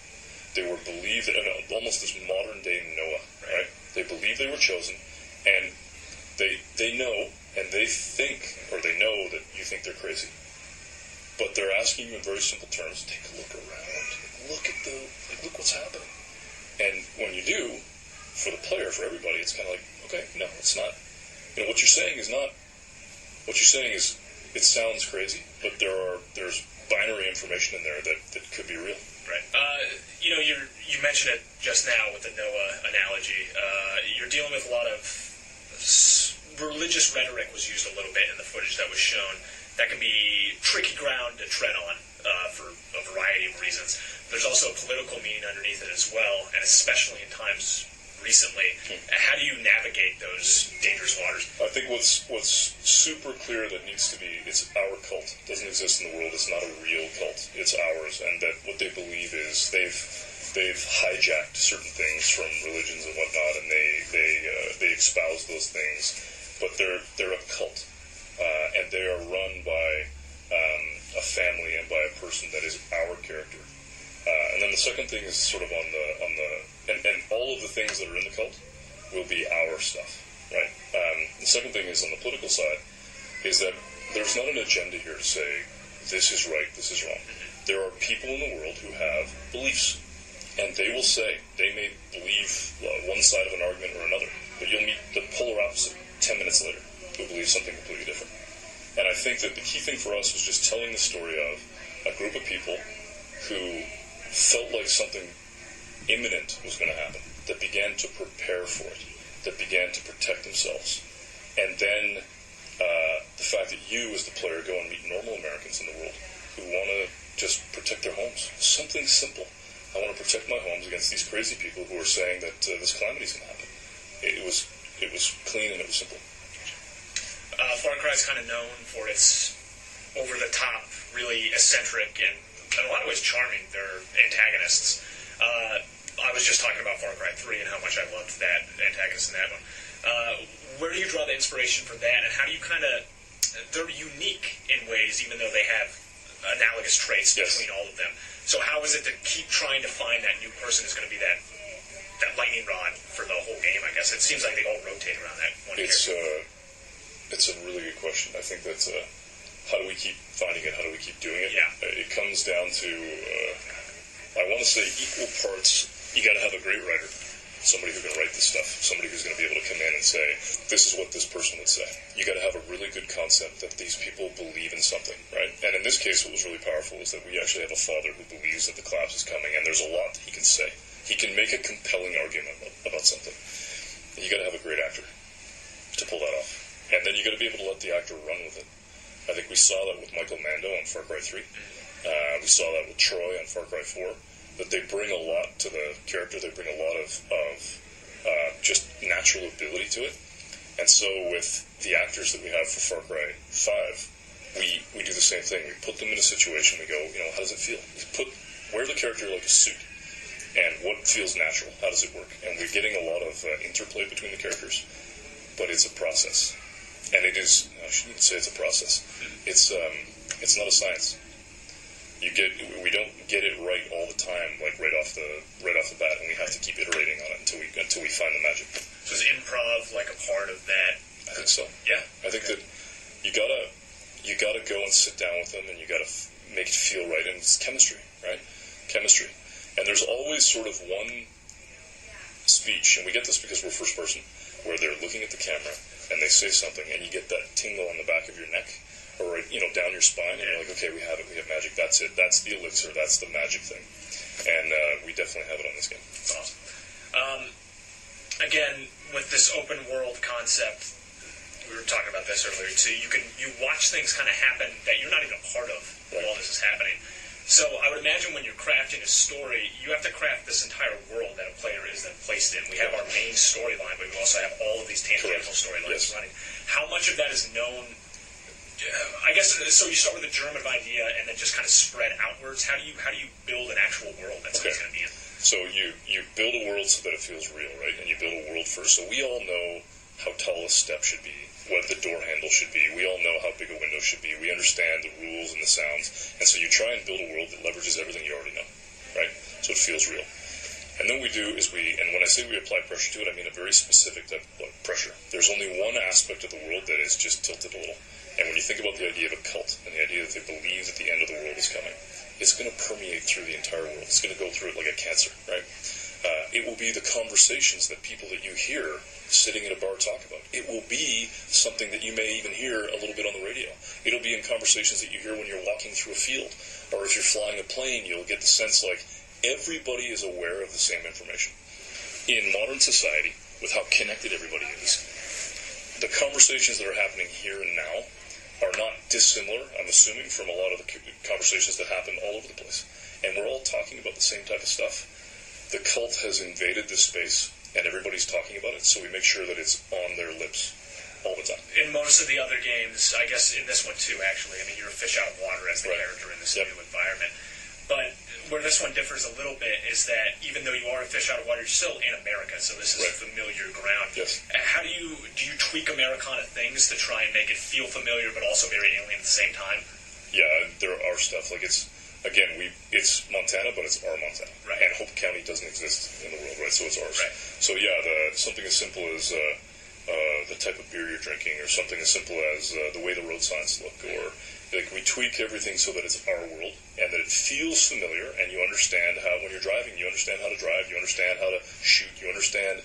They were believed, almost this modern day Noah, right? They believe they were chosen, and they know, and they think, or they know that you think they're crazy. But they're asking you in very simple terms, take a look around, look what's happening. And when you do, for the player, for everybody, it's kind of like, okay, no, it's not. What you're saying is, it sounds crazy, but there's binary information in there that could be real. Right. You mentioned it just now with the Noah analogy. You're dealing with a lot of religious rhetoric was used a little bit in the footage that was shown. That can be tricky ground to tread on for a variety of reasons. There's also a political meaning underneath it as well, and especially in times recently. How do you navigate those dangerous waters? I think what's super clear that needs to be, it's our cult. It doesn't exist in the world. It's not a real cult. It's ours. And that what they believe is they've hijacked certain things from religions and whatnot, and they espouse those things. But they're a cult, and they are run by a family and by a person that is our character. And then the second thing is sort of and all of the things that are in the cult will be our stuff, right? The second thing is on the political side is that there's not an agenda here to say this is right, this is wrong. There are people in the world who have beliefs, and they will say, they may believe one side of an argument or another, but you'll meet the polar opposite 10 minutes later who believe something completely different. And I think that the key thing for us was just telling the story of a group of people who felt like something imminent was going to happen, that began to prepare for it, that began to protect themselves. And then the fact that you, as the player, go and meet normal Americans in the world who want to just protect their homes. Something simple. I want to protect my homes against these crazy people who are saying that this calamity is going to happen. It was clean and it was simple. Far Cry is kind of known for its over-the-top, really eccentric, and in a lot of ways charming, their antagonists. I was just talking about Far Cry 3 and how much I loved that antagonist in that one. Where do you draw the inspiration for that, and how do you kind of... They're unique in ways, even though they have analogous traits between all of them. So how is it to keep trying to find that new person who's going to be that lightning rod for the whole game, I guess? It seems like they all rotate around that one character. It's a really good question. I think that's how do we keep finding it? How do we keep doing it? Yeah. It comes down to, I want to say equal parts, you got to have a great writer. Somebody who can write this stuff. Somebody who's going to be able to come in and say, this is what this person would say. You got to have a really good concept that these people believe in something, right? And in this case, what was really powerful is that we actually have a father who believes that the collapse is coming, and there's a lot that he can say. He can make a compelling argument about something. You got to have a great actor to pull that off. And then you got to be able to let the actor run with it. I think we saw that with Michael Mando on Far Cry 3. We saw that with Troy on Far Cry 4. That they bring a lot to the character. They bring a lot of just natural ability to it. And so with the actors that we have for Far Cry 5, we do the same thing. We put them in a situation. We go, how does it feel? Wear the character like a suit. And what feels natural? How does it work? And we're getting a lot of interplay between the characters. But it's a process. And it is, I shouldn't say it's a process. It's not a science. We don't get it right all the time, like right off the bat, and we have to keep iterating on it until we find the magic. So is improv like a part of that? I think so. Yeah. I think that you gotta go and sit down with them, and you gotta make it feel right, and it's chemistry, right? Chemistry. And there's always sort of one speech, and we get this because we're first person, where they're looking at the camera and they say something, and you get that tingle on the back of your neck. Or, down your spine, and you're like, okay, we have it, we have magic, that's it, that's the elixir, that's the magic thing. And we definitely have it on this game. That's awesome. Again, with this open world concept, we were talking about this earlier too, you watch things kind of happen that you're not even a part of while this is happening. So I would imagine when you're crafting a story, you have to craft this entire world that a player is then placed in. We have our main storyline, but we also have all of these tangential storylines running. How much of that is known? I guess so. You start with a germ of idea and then just kind of spread outwards. How do you build an actual world that somebody's going to be in? So you build a world so that it feels real, right? And you build a world first. So we all know how tall a step should be, what the door handle should be. We all know how big a window should be. We understand the rules and the sounds. And so you try and build a world that leverages everything you already know, right? So it feels real. And then what we do is and when I say we apply pressure to it, I mean a very specific type of pressure. There's only one aspect of the world that is just tilted a little. And when you think about the idea of a cult and the idea that they believe that the end of the world is coming, it's going to permeate through the entire world. It's going to go through it like a cancer, right? It will be the conversations that people that you hear sitting at a bar talk about. It will be something that you may even hear a little bit on the radio. It'll be in conversations that you hear when you're walking through a field. Or if you're flying a plane, you'll get the sense like everybody is aware of the same information. In modern society, with how connected everybody is, the conversations that are happening here and now are not dissimilar, I'm assuming, from a lot of the conversations that happen all over the place. And we're all talking about the same type of stuff. The cult has invaded this space, and everybody's talking about it, so we make sure that it's on their lips all the time. In most of the other games, I guess in this one too, actually, I mean, you're a fish out of water as the character in this new environment. But where this one differs a little bit is that even though you are a fish out of water, you're still in America, so this is familiar ground. Yes. How do you tweak Americana things to try and make it feel familiar but also very alien at the same time? Yeah, there are stuff like it's Montana, but it's our Montana, right? And Hope County doesn't exist in the world, right? So it's ours. Right. So yeah, something as simple as the type of beer you're drinking, or something as simple as the way the road signs look, or we tweak everything so that it's our world and that it feels familiar, and you understand how, when you're driving, you understand how to drive, you understand how to shoot, you understand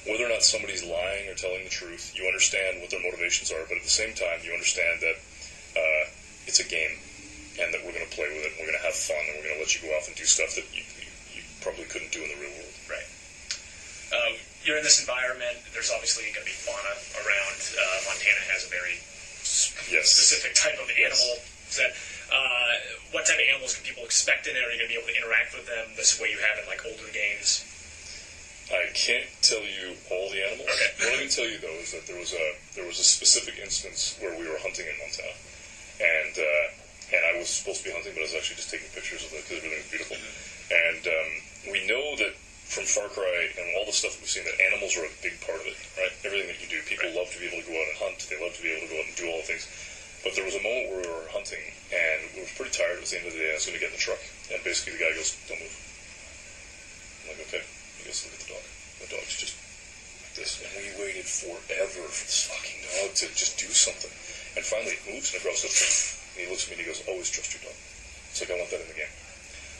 whether or not somebody's lying or telling the truth, you understand what their motivations are, but at the same time, you understand that it's a game, and that we're going to play with it, and we're going to have fun, and we're going to let you go off and do stuff that you probably couldn't do in the real world. Right. You're in this environment. There's obviously going to be fauna around. Montana has a very specific type of animal. That what type of animals can people expect in it? Are you going to be able to interact with them this way you have in like older games? I can't tell you all the animals. Okay. What I can tell you though is that there was a specific instance where we were hunting in Montana, and I was supposed to be hunting, but I was actually just taking pictures of it because everything was beautiful. And we know that from Far Cry and all the stuff that we've seen, that animals are a big part of it, right? Everything that you do. People love to be able to go out and hunt. They love to be able to go out and do all the things. But there was a moment where we were hunting, and we were pretty tired. It was the end of the day. I was going to get in the truck. And basically the guy goes, don't move. I'm like, okay. He goes, look at the dog. The dog's just like this. And we waited forever for this fucking dog to just do something. And finally it moves, and the girl says, and he looks at me and he goes, always trust your dog. It's like, I want that in the game.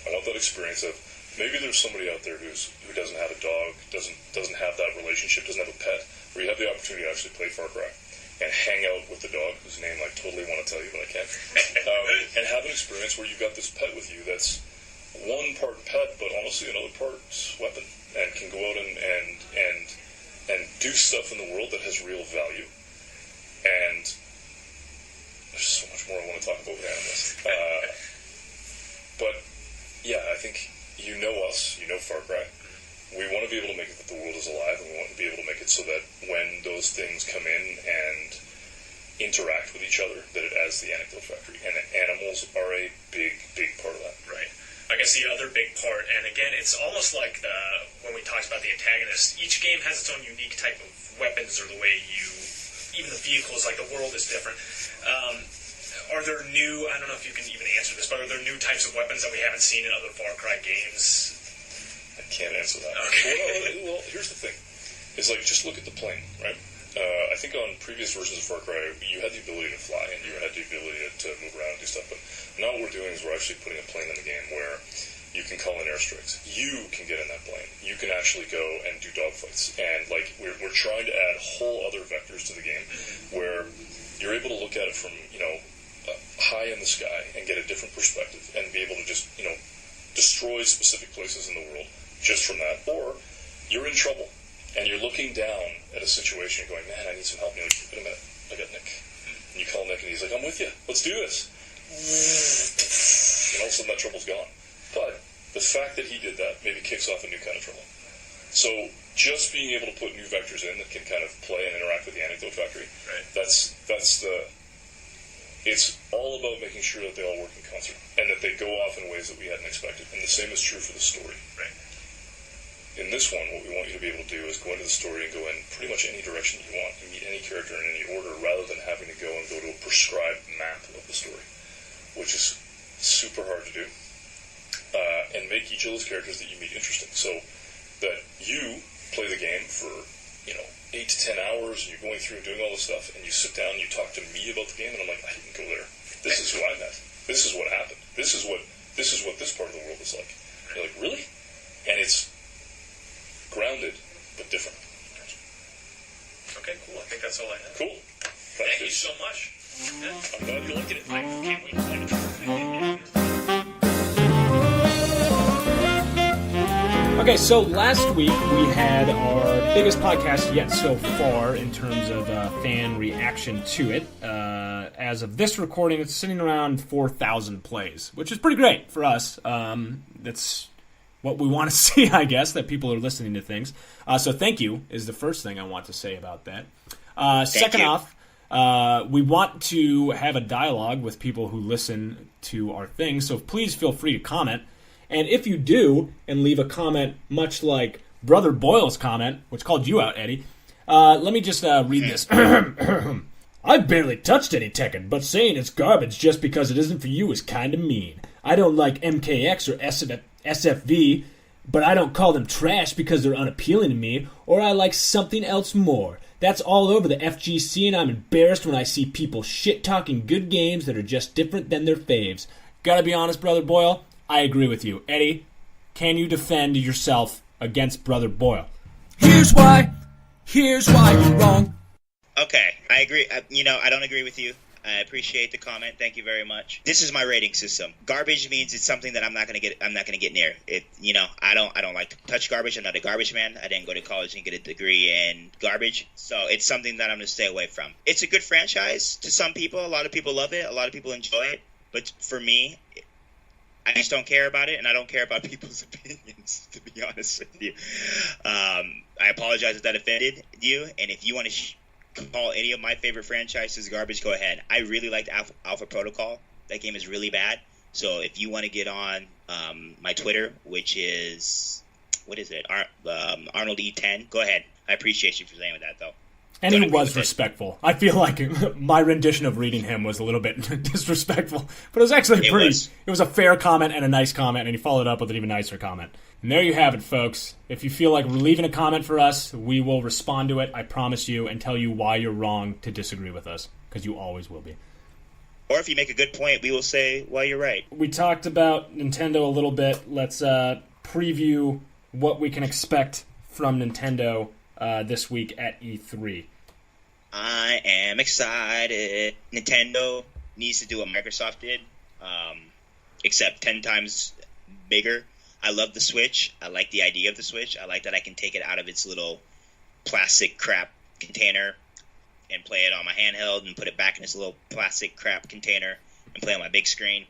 I want that experience of, maybe there's somebody out there who doesn't have a dog, doesn't have that relationship, doesn't have a pet, where you have the opportunity to actually play Far Cry and hang out with the dog, whose name I totally want to tell you, but I can't, and have an experience where you've got this pet with you that's one part pet, but honestly another part weapon, and can go out and do stuff in the world that has real value. And there's so much more I want to talk about with animals. But yeah, I think you know us, you know Far Cry. We want to be able to make it that the world is alive, and we want to be able to make it so that when those things come in and interact with each other, that it adds to the anecdote factory. And animals are a big, big part of that. Right. I guess the other big part, and again, it's almost like when we talked about the antagonist, each game has its own unique type of weapons, or the way even the vehicles, like the world is different. Are there new, I don't know if you can even answer this, but are there new types of weapons that we haven't seen in other Far Cry games? I can't answer that. Okay. Well, here's the thing. It's like, just look at the plane, right? I think on previous versions of Far Cry, you had the ability to fly, and you had the ability to move around and do stuff, but now what we're doing is we're actually putting a plane in the game where you can call in airstrikes. You can get in that plane. You can actually go and do dogfights. And, like, we're trying to add whole other vectors to the game where you're able to look at it from, high in the sky and get a different perspective and be able to just, destroy specific places in the world just from that. Or you're in trouble and you're looking down at a situation and going, man, I need some help. And you're like, wait a minute, I got Nick. And you call Nick and he's like, I'm with you. Let's do this. And all of a sudden that trouble's gone. But the fact that he did that maybe kicks off a new kind of trouble. So just being able to put new vectors in that can kind of play and interact with the anecdote factory, right. It's all about making sure that they all work in concert and that they go off in ways that we hadn't expected. And the same is true for the story. Right. In this one, what we want you to be able to do is go into the story and go in pretty much any direction you want and meet any character in any order, rather than having to go to a prescribed map of the story, which is super hard to do. And make each of those characters that you meet interesting, so that you play the game for 8 to 10 hours, and you're going through and doing all this stuff, and you sit down and you talk to me about the game, and I'm like, I didn't go there. This is who I met. This is what happened. This is what this part of the world is like. And you're like, really? And it's grounded but different. Okay, cool. I think that's all I have. Cool. Thank you so much. Yeah. I'm glad you liked it. I can't wait to play it. Okay, so last week we had our biggest podcast yet so far in terms of fan reaction to it. As of this recording, it's sitting around 4,000 plays, which is pretty great for us. That's what we want to see, I guess, that people are listening to things. So thank you is the first thing I want to say about that. Second off, we want to have a dialogue with people who listen to our things, so please feel free to comment. And if you do, and leave a comment much like Brother Boyle's comment, which called you out, Eddie, let me just read this. I've barely touched any Tekken, but saying it's garbage just because it isn't for you is kind of mean. I don't like MKX or SFV, but I don't call them trash because they're unappealing to me, or I like something else more. That's all over the FGC, and I'm embarrassed when I see people shit-talking good games that are just different than their faves. Gotta be honest, Brother Boyle, I agree with you. Eddie, can you defend yourself against Brother Boyle? Here's why you're wrong. Okay, I agree. I don't agree with you. I appreciate the comment. Thank you very much. This is my rating system. Garbage means it's something that I'm not gonna get near. I don't like to touch garbage. I'm not a garbage man. I didn't go to college and get a degree in garbage, so it's something that I'm gonna stay away from. It's a good franchise to some people. A lot of people love it. A lot of people enjoy it. But for me, I just don't care about it, and I don't care about people's opinions, to be honest with you. I apologize if that offended you, and if you want to call any of my favorite franchises garbage, go ahead. I really liked Alpha Protocol. That game is really bad. So if you want to get on my Twitter, which is what is it? Arnold E10. Go ahead. I appreciate you for saying that, though. And he was respectful. I feel like my rendition of reading him was a little bit disrespectful, but it was actually It was a fair comment and a nice comment, and he followed up with an even nicer comment. And there you have it, folks. If you feel like leaving a comment for us, we will respond to it, I promise you, and tell you why you're wrong to disagree with us, because you always will be. Or if you make a good point, we will say why you're right. We talked about Nintendo a little bit. Let's preview what we can expect from Nintendo this week at E3. I am excited. Nintendo needs to do what Microsoft did, except 10 times bigger. I love the Switch. I like the idea of the Switch. I like that I can take it out of its little plastic crap container and play it on my handheld and put it back in its little plastic crap container and play on my big screen.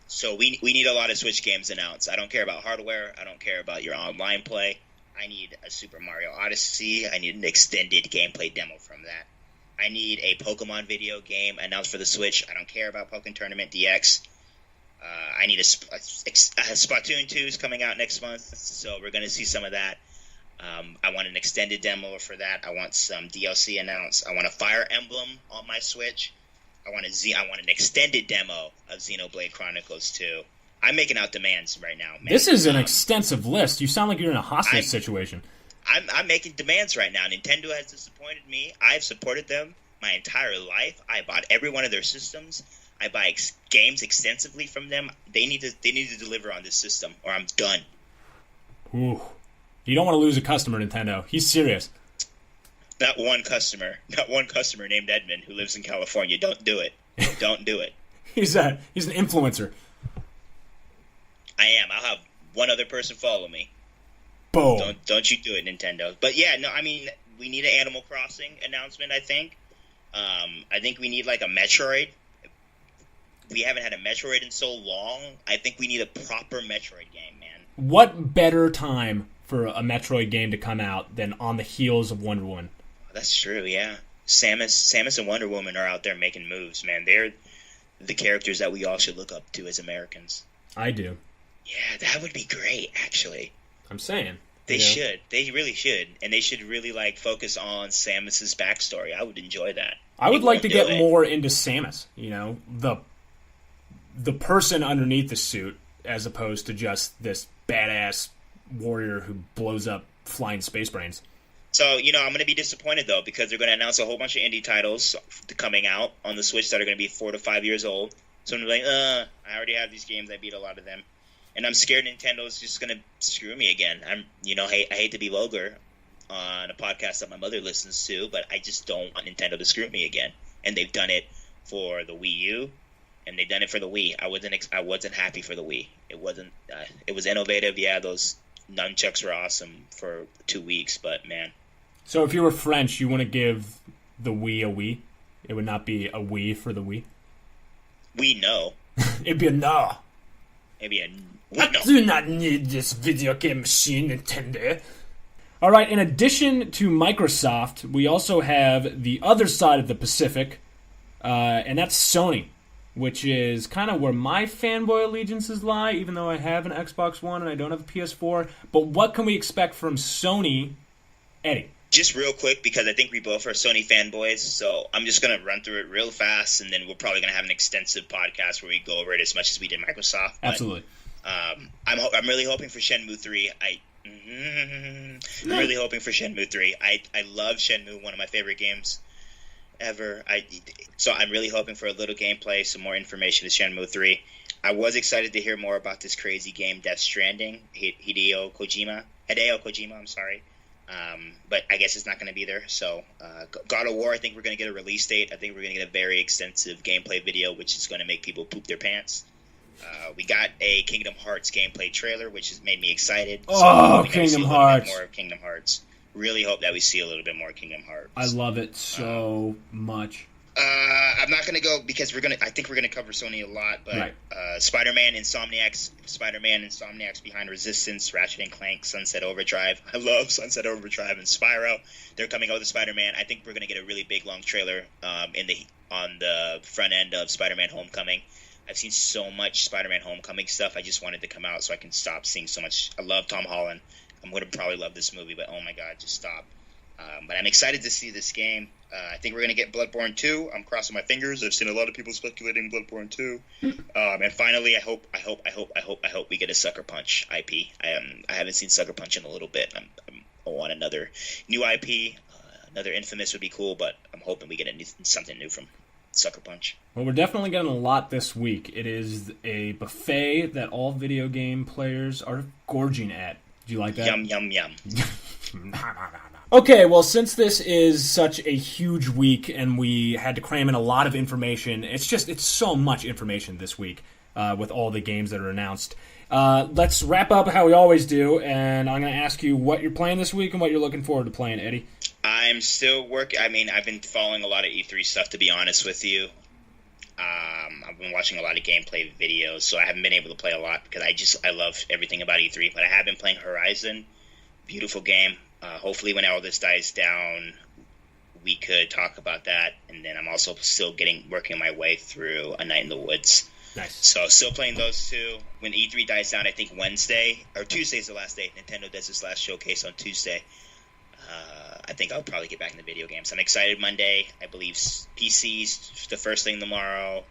So we need a lot of Switch games announced. I don't care about hardware. I don't care about your online play. I need a Super Mario Odyssey. I need an extended gameplay demo from that. I need a Pokemon video game announced for the Switch. I don't care about Pokemon Tournament DX. I need a Splatoon 2 is coming out next month, so we're going to see some of that. I want an extended demo for that. I want some DLC announced. I want a Fire Emblem on my Switch. I want an extended demo of Xenoblade Chronicles 2. I'm making out demands right now, man. This is an extensive list. You sound like you're in a hostage situation. I'm making demands right now. Nintendo has disappointed me. I've supported them my entire life. I bought every one of their systems. I buy games extensively from them. They need to deliver on this system, or I'm done. Ooh. You don't want to lose a customer, Nintendo. He's serious. Not one customer named Edmund who lives in California. Don't do it. Don't do it. He's an influencer. I am. I'll have one other person follow me. Boom. Don't you do it, Nintendo. But yeah, no, I mean, we need an Animal Crossing announcement, I think. I think we need like a Metroid. We haven't had a Metroid in so long. I think we need a proper Metroid game, man. What better time for a Metroid game to come out than on the heels of Wonder Woman? That's true, yeah. Samus and Wonder Woman are out there making moves, man. They're the characters that we all should look up to as Americans. I do. Yeah, that would be great, actually. I'm saying. They should. They really should. And they should really, focus on Samus's backstory. I would enjoy that. I would like to get more into Samus, the person underneath the suit, as opposed to just this badass warrior who blows up flying space brains. So, I'm going to be disappointed, though, because they're going to announce a whole bunch of indie titles coming out on the Switch that are going to be 4 to 5 years old. So I'm like, I already have these games. I beat a lot of them. And I'm scared Nintendo's just going to screw me again. I hate to be vulgar on a podcast that my mother listens to, but I just don't want Nintendo to screw me again. And they've done it for the Wii U, and they've done it for the Wii. I wasn't happy for the Wii. It wasn't. It was innovative. Yeah, those nunchucks were awesome for 2 weeks, but man. So if you were French, you want to give the Wii a Wii? It would not be a Wii for the Wii? We know. It'd be a no. Maybe a I do not need this video game machine, Nintendo. All right, in addition to Microsoft, we also have the other side of the Pacific, and that's Sony, which is kind of where my fanboy allegiances lie, even though I have an Xbox One and I don't have a PS4. But what can we expect from Sony, Eddie? Just real quick, because I think we both are Sony fanboys, so I'm just going to run through it real fast, and then we're probably going to have an extensive podcast where we go over it as much as we did Microsoft. Absolutely. I'm really hoping for Shenmue 3. I'm really hoping for Shenmue 3. I love Shenmue, one of my favorite games ever. So I'm really hoping for a little gameplay, some more information with Shenmue 3. I was excited to hear more about this crazy game, Death Stranding. Hideo Kojima, I'm sorry. But I guess it's not going to be there. So God of War, I think we're going to get a release date. I think we're going to get a very extensive gameplay video, which is going to make people poop their pants. We got a Kingdom Hearts gameplay trailer, which has made me excited. Oh, Kingdom Hearts! More of Kingdom Hearts. Really hope that we see a little bit more Kingdom Hearts. I love it so much. I'm not going to go because I think we're going to cover Sony a lot, but right. Spider-Man, Insomniacs Behind Resistance, Ratchet & Clank, Sunset Overdrive. I love Sunset Overdrive and Spyro. They're coming out with Spider-Man. I think we're going to get a really big, long trailer on the front end of Spider-Man Homecoming. I've seen so much Spider-Man Homecoming stuff. I just wanted to come out so I can stop seeing so much. I love Tom Holland. I'm going to probably love this movie, but oh my God, just stop. But I'm excited to see this game. I think we're going to get Bloodborne 2. I'm crossing my fingers. I've seen a lot of people speculating Bloodborne 2. And finally, I hope we get a Sucker Punch IP. I haven't seen Sucker Punch in a little bit. I want another new IP. Another Infamous would be cool, but I'm hoping we get something new from Sucker Punch. Well, we're definitely getting a lot this week. It is a buffet that all video game players are gorging at. Do you like that? Yum, yum, yum. Okay, well, since this is such a huge week and we had to cram in a lot of information, it's so much information this week with all the games that are announced. Let's wrap up how we always do, and I'm going to ask you what you're playing this week and what you're looking forward to playing, Eddie. I'm still working. I mean, I've been following a lot of E3 stuff, to be honest with you. I've been watching a lot of gameplay videos, so I haven't been able to play a lot because I love everything about E3. But I have been playing Horizon. Beautiful game. Hopefully when all this dies down, we could talk about that. And then I'm also still working my way through A Night in the Woods. Nice. So still playing those two. When E3 dies down, I think Wednesday, or Tuesday's the last day. Nintendo does its last showcase on Tuesday. I think I'll probably get back into video games. I'm excited Monday. I believe PC's the first thing tomorrow.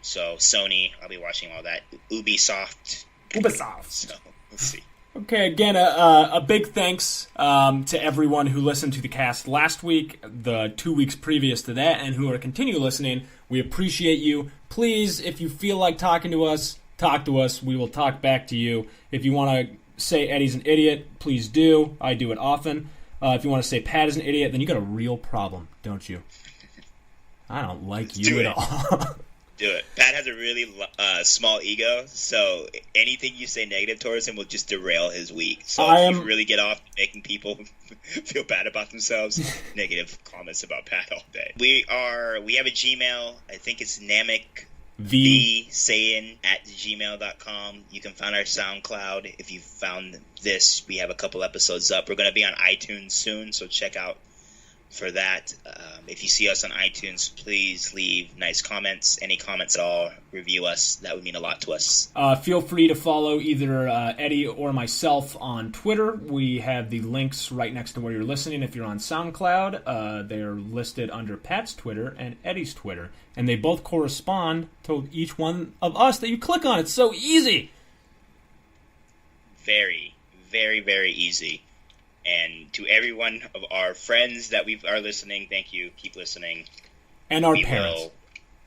So Sony, I'll be watching all that. Ubisoft. So we'll see. Okay, again, a big thanks to everyone who listened to the cast last week, the 2 weeks previous to that, and who are continue listening. We appreciate you. Please, if you feel like talking to us, talk to us. We will talk back to you. If you want to say Eddie's an idiot, please do. I do it often. If you want to say Pat is an idiot, then you got a real problem, don't you? I don't like you at all. Do it. Pat has a really small ego, so anything you say negative towards him will just derail his week. So if you really get off making people feel bad about themselves, negative comments about Pat all day. We have a Gmail. I think it's Namek vsayin@gmail.com. You can find our SoundCloud. If you found this, we have a couple episodes up. We're going to be on iTunes soon, so check out for that. If you see us on iTunes, please leave nice comments. Any comments at all, review us. That would mean a lot to us. Feel free to follow either Eddie or myself on Twitter. We have the links right next to where you're listening. If you're on SoundCloud, they're listed under Pat's Twitter and Eddie's Twitter. And they both correspond to each one of us that you click on. It's so easy. Very, very, very easy. And to every one of our friends that are listening, thank you. Keep listening. And our parents. Will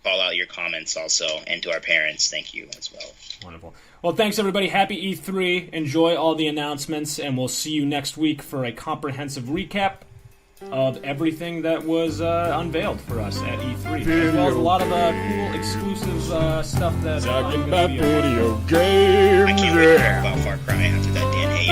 call out your comments also. And to our parents, thank you as well. Wonderful. Well, thanks, everybody. Happy E3. Enjoy all the announcements. And we'll see you next week for a comprehensive recap of everything that was unveiled for us at E3. As well as a lot of cool, exclusive stuff that... Talking about video games. I can't wait to talk about Far Cry after that Dan Hayes